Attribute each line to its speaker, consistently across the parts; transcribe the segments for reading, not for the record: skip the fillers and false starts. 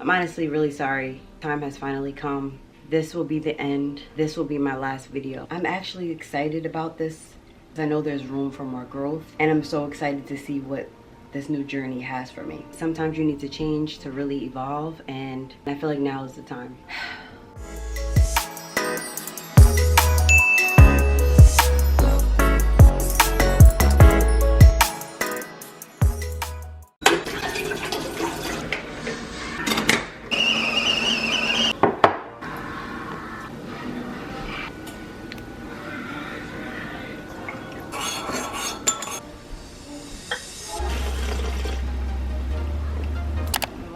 Speaker 1: I'm honestly really sorry. Time has finally come. This will be the end. This will be my last video. I'm actually excited about this. I know there's room for more growth, and I'm so excited to see what this new journey has for me. Sometimes you need to change to really evolve, and I feel like now is the time.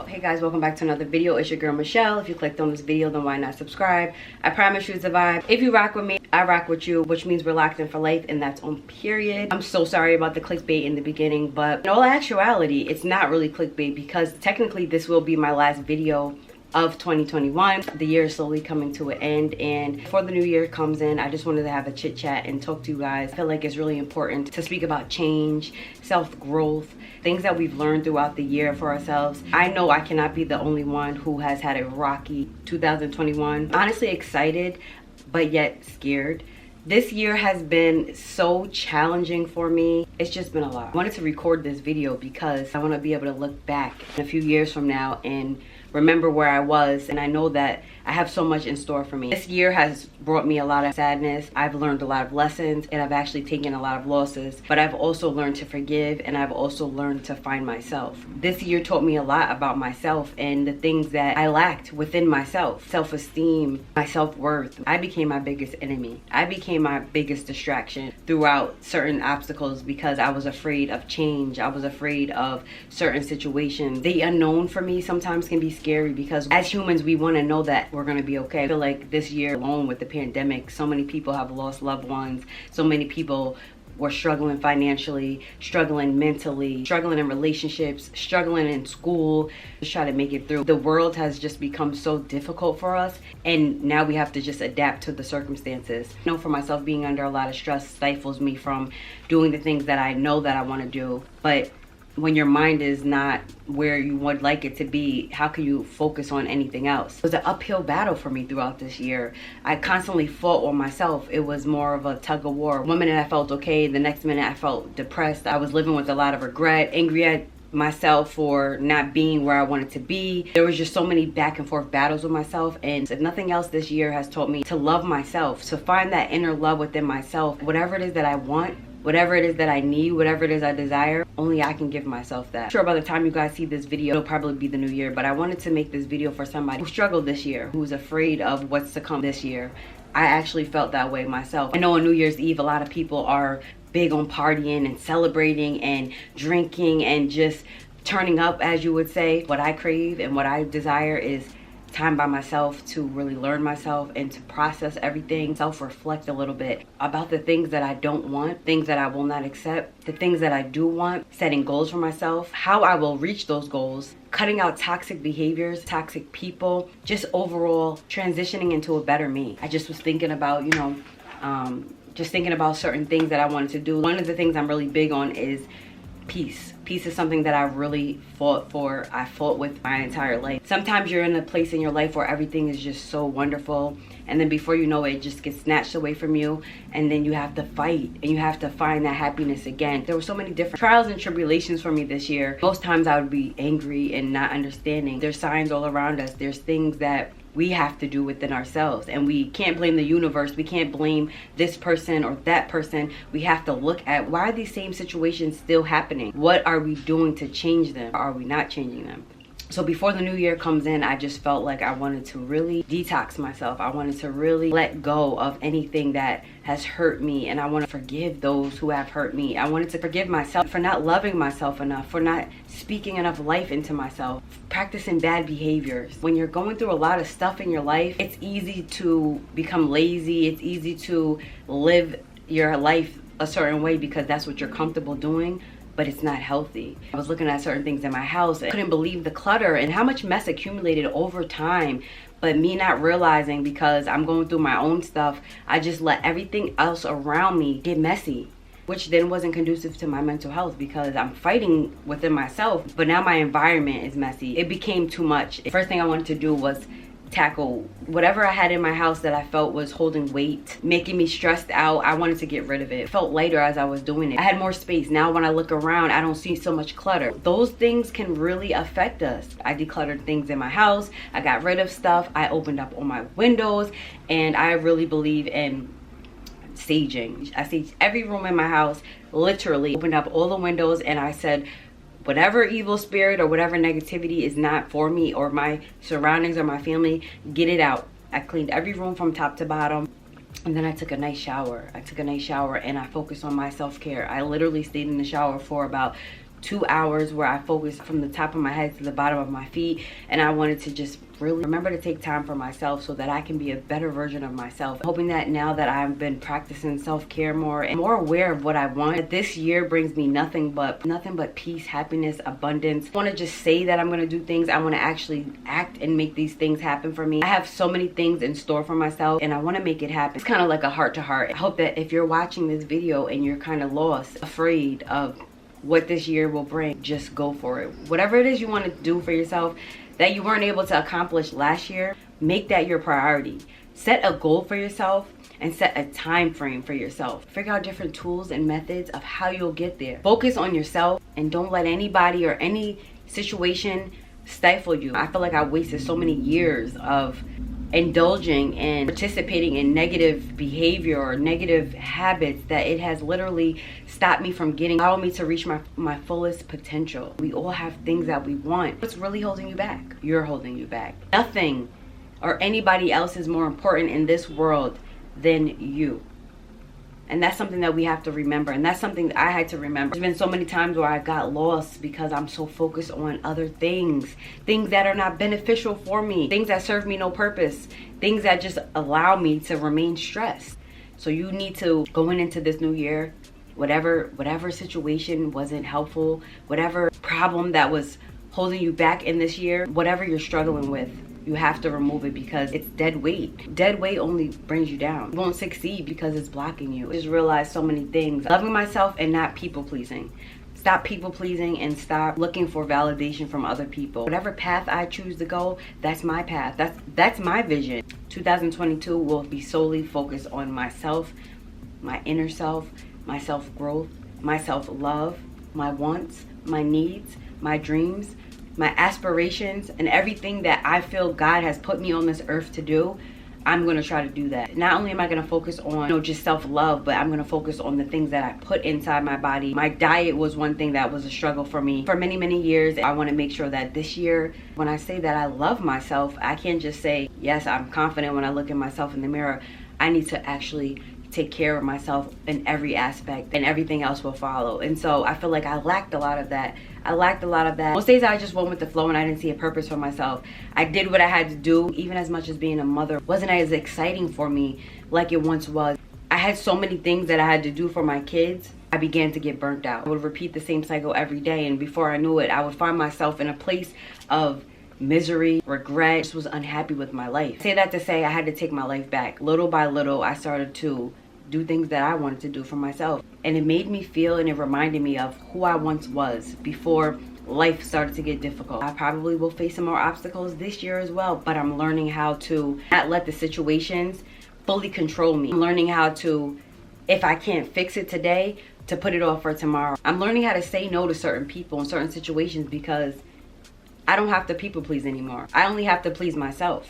Speaker 1: Hey guys, welcome back to another video. It's your girl Michelle. If you clicked on this video, then why not subscribe? I promise you it's a vibe. If you rock with me, I rock with you, which means we're locked in for life, and that's on period. I'm so sorry about the clickbait in the beginning, but in all actuality, it's not really clickbait because technically this will be my last video of 2021. The year is slowly coming to an end, and before the new year comes in, I just wanted to have a chit chat and talk to you guys. I feel like it's really important to speak about change, self-growth, things that we've learned throughout the year for ourselves. I know I cannot be the only one who has had a rocky 2021. Honestly excited, but yet scared. This year has been so challenging for me. It's just been a lot. I wanted to record this video because I want to be able to look back in a few years from now and remember where I was, and I know that I have so much in store for me. This year has brought me a lot of sadness. I've learned a lot of lessons, and I've actually taken a lot of losses, but I've also learned to forgive, and I've also learned to find myself. This year taught me a lot about myself and the things that I lacked within myself. Self-esteem, my self-worth. I became my biggest enemy. I became my biggest distraction throughout certain obstacles because I was afraid of change. I was afraid of certain situations. The unknown for me sometimes can be scary because as humans, we want to know that we're going to be okay. I feel like this year alone with the pandemic, so many people have lost loved ones. So many people were struggling financially, struggling mentally, struggling in relationships, struggling in school, just try to make it through. The world has just become so difficult for us, and now we have to just adapt to the circumstances. I know for myself, being under a lot of stress stifles me from doing the things that I know that I want to do, but when your mind is not where you would like it to be, how can you focus on anything else? It was an uphill battle for me throughout this year. I constantly fought on myself. It was more of a tug of war. One minute I felt okay, the next minute I felt depressed. I was living with a lot of regret, angry at myself for not being where I wanted to be. There was just so many back and forth battles with myself, and if nothing else, this year has taught me to love myself, to find that inner love within myself. Whatever it is that I want, whatever it is that I need, whatever it is I desire, only I can give myself that. I'm sure by the time you guys see this video, it'll probably be the new year, but I wanted to make this video for somebody who struggled this year, who's afraid of what's to come this year. I actually felt that way myself. I know on New Year's Eve, a lot of people are big on partying and celebrating and drinking and just turning up, as you would say. What I crave and what I desire is time by myself to really learn myself and to process everything, self-reflect a little bit about the things that I don't want, things that I will not accept, the things that I do want, setting goals for myself, how I will reach those goals, cutting out toxic behaviors, toxic people, just overall transitioning into a better me. I just was thinking about, just thinking about certain things that I wanted to do. One of the things I'm really big on is peace. Peace is something that I really fought for. I fought with my entire life. Sometimes you're in a place in your life where everything is just so wonderful, and then before you know it, it just gets snatched away from you, and then you have to fight and you have to find that happiness again. There were so many different trials and tribulations for me this year. Most times I would be angry and not understanding. There's signs all around us. There's things that we have to do within ourselves, and we can't blame the universe. We can't blame this person or that person. We have to look at, why are these same situations still happening? What are we doing to change them? Are we not changing them? So before the new year comes in, I just felt like I wanted to really detox myself. I wanted to really let go of anything that has hurt me, and I want to forgive those who have hurt me. I wanted to forgive myself for not loving myself enough, for not speaking enough life into myself, practicing bad behaviors. When you're going through a lot of stuff in your life, it's easy to become lazy. It's easy to live your life a certain way because that's what you're comfortable doing, but it's not healthy. I was looking at certain things in my house. I couldn't believe the clutter and how much mess accumulated over time. But me not realizing, because I'm going through my own stuff, I just let everything else around me get messy. which then wasn't conducive to my mental health because I'm fighting within myself, but now my environment is messy. It became too much. The first thing I wanted to do was tackle whatever I had in my house that I felt was holding weight, making me stressed out. I wanted to get rid of it. It felt lighter as I was doing it. I had more space. Now when I look around, I don't see so much clutter. Those things can really affect us. I decluttered things in my house. I got rid of stuff. I opened up all my windows, and I really believe in saging. I saged every room in my house, literally opened up all the windows, and I said, whatever evil spirit or whatever negativity is not for me or my surroundings or my family, get it out. I cleaned every room from top to bottom. And then I took a nice shower. And I focused on my self-care. I literally stayed in the shower for about 2 hours where I focused from the top of my head to the bottom of my feet. And I wanted to just really remember to take time for myself so that I can be a better version of myself. Hoping that now that I've been practicing self-care more and more aware of what I want, that this year brings me nothing but peace, happiness, abundance. I want to just say that I'm going to do things. I want to actually act and make these things happen for me. I have so many things in store for myself and I want to make it happen. It's kind of like a heart to heart. I hope that if you're watching this video and you're kind of lost, afraid of what this year will bring, just go for it. Whatever it is you want to do for yourself that you weren't able to accomplish last year, make that your priority. Set a goal for yourself and set a time frame for yourself. Figure out different tools and methods of how you'll get there. Focus on yourself and don't let anybody or any situation stifle you. I feel like I wasted so many years of indulging and participating in negative behavior or negative habits that it has literally stopped me from allowing me to reach my fullest potential. We all have things that we want. What's really holding you back? You're holding you back. Nothing or anybody else is more important in this world than you. And that's something that we have to remember. And that's something that I had to remember. There's been so many times where I got lost because I'm so focused on other things. Things that are not beneficial for me. Things that serve me no purpose. Things that just allow me to remain stressed. So you need to, going into this new year, whatever situation wasn't helpful, whatever problem that was holding you back in this year, whatever you're struggling with, you have to remove it because it's dead weight. Dead weight only brings you down. You won't succeed because it's blocking you. I just realized so many things. Loving myself and not people pleasing. Stop people pleasing and stop looking for validation from other people. Whatever path I choose to go, that's my path. That's my vision. 2022 will be solely focused on myself, my inner self, my self-growth, my self-love, my wants, my needs, my dreams, my aspirations, and everything that I feel God has put me on this earth to do. I'm going to try to do that. Not only am I going to focus on just self-love, but I'm going to focus on the things that I put inside my body. My diet was one thing that was a struggle for me for many, many years. I want to make sure that this year, when I say that I love myself, I can't just say, yes, I'm confident when I look at myself in the mirror. I need to actually take care of myself in every aspect, and everything else will follow. And so I feel like I lacked a lot of that. Most days I just went with the flow and I didn't see a purpose for myself. I did what I had to do. Even as much as being a mother wasn't as exciting for me like it once was. I had so many things that I had to do for my kids. I began to get burnt out. I would repeat the same cycle every day, and before I knew it, I would find myself in a place of misery, regret. I just was unhappy with my life. I say that to say I had to take my life back. Little by little, I started to do things that I wanted to do for myself. And it made me feel, and it reminded me of who I once was before life started to get difficult. I probably will face some more obstacles this year as well, but I'm learning how to not let the situations fully control me. I'm learning how to, if I can't fix it today, to put it off for tomorrow. I'm learning how to say no to certain people in certain situations because I don't have to people please anymore. I only have to please myself.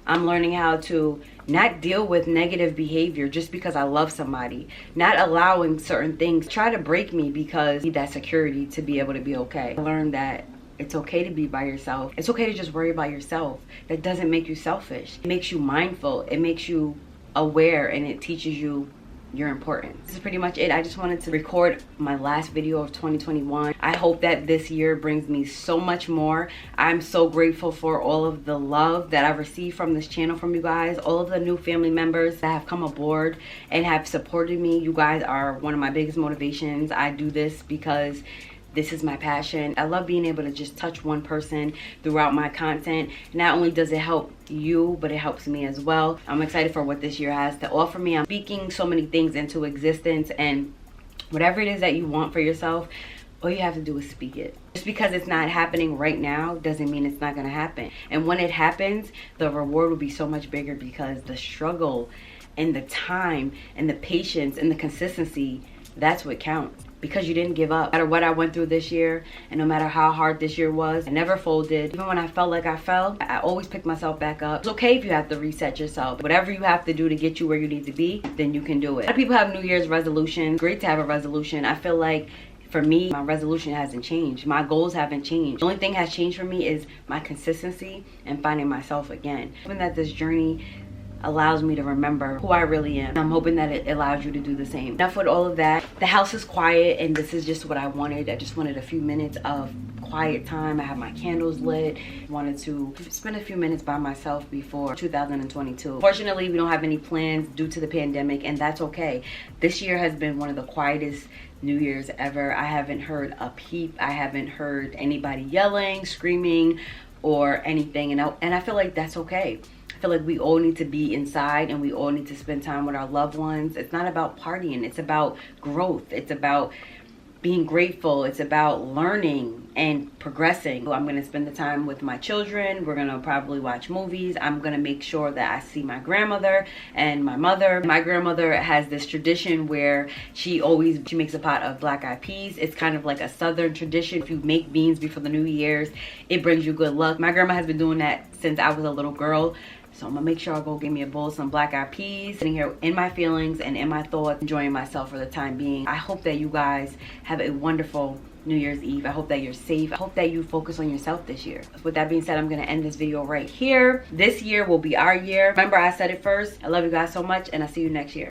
Speaker 1: I'm learning how to not deal with negative behavior just because I love somebody. Not allowing certain things try to break me because I need that security to be able to be okay. I learned that it's okay to be by yourself. It's okay to just worry about yourself. That doesn't make you selfish. It makes you mindful. It makes you aware, and it teaches you your importance. This is pretty much it. I just wanted to record my last video of 2021. I hope that this year brings me so much more. I'm so grateful for all of the love that I've received from this channel from you guys, all of the new family members that have come aboard and have supported me. You guys are one of my biggest motivations. I do this because this is my passion. I love being able to just touch one person throughout my content. Not only does it help you, but it helps me as well. I'm excited for what this year has to offer me. I'm speaking so many things into existence, and Whatever it is that you want for yourself, all you have to do is speak it. Just because it's not happening right now doesn't mean it's not going to happen. And when it happens, the reward will be so much bigger, because the struggle and the time and the patience and the consistency, that's what counts. Because you didn't give up. No matter what I went through this year, and no matter how hard this year was, I never folded. Even when I felt like I fell, I always picked myself back up. It's okay if you have to reset yourself. Whatever you have to do to get you where you need to be, then you can do it. A lot of people have New Year's resolutions. Great to have a resolution. I feel like for me, my resolution hasn't changed. My goals haven't changed. The only thing has changed for me is my consistency and finding myself again. Hoping that this journey allows me to remember who I really am. I'm hoping that it allows you to do the same. Enough with all of that. The house is quiet, and this is just what I wanted. I just wanted a few minutes of quiet time. I have my candles lit. Wanted to spend a few minutes by myself before 2022. Fortunately, we don't have any plans due to the pandemic, and that's okay. This year has been one of the quietest New Year's ever. I haven't heard a peep. I haven't heard anybody yelling, screaming, or anything, and I feel like that's okay. I feel like we all need to be inside, and we all need to spend time with our loved ones. It's not about partying. It's about growth. It's about being grateful. It's about learning and progressing. So I'm going to spend the time with my children. We're going to probably watch movies. I'm going to make sure that I see my grandmother and my mother. My grandmother has this tradition where she makes a pot of black eyed peas. It's kind of like a southern tradition. If you make beans before the New Year's, it brings you good luck. My grandma has been doing that since I was a little girl. So I'm gonna make sure I go get me a bowl of some black eyed peas, sitting here in my feelings and in my thoughts, enjoying myself for the time being. I hope that you guys have a wonderful New Year's Eve. I hope that you're safe. I hope that you focus on yourself this year. With that being said, I'm gonna end this video right here. This year will be our year. Remember, I said it first. I love you guys so much, and I'll see you next year.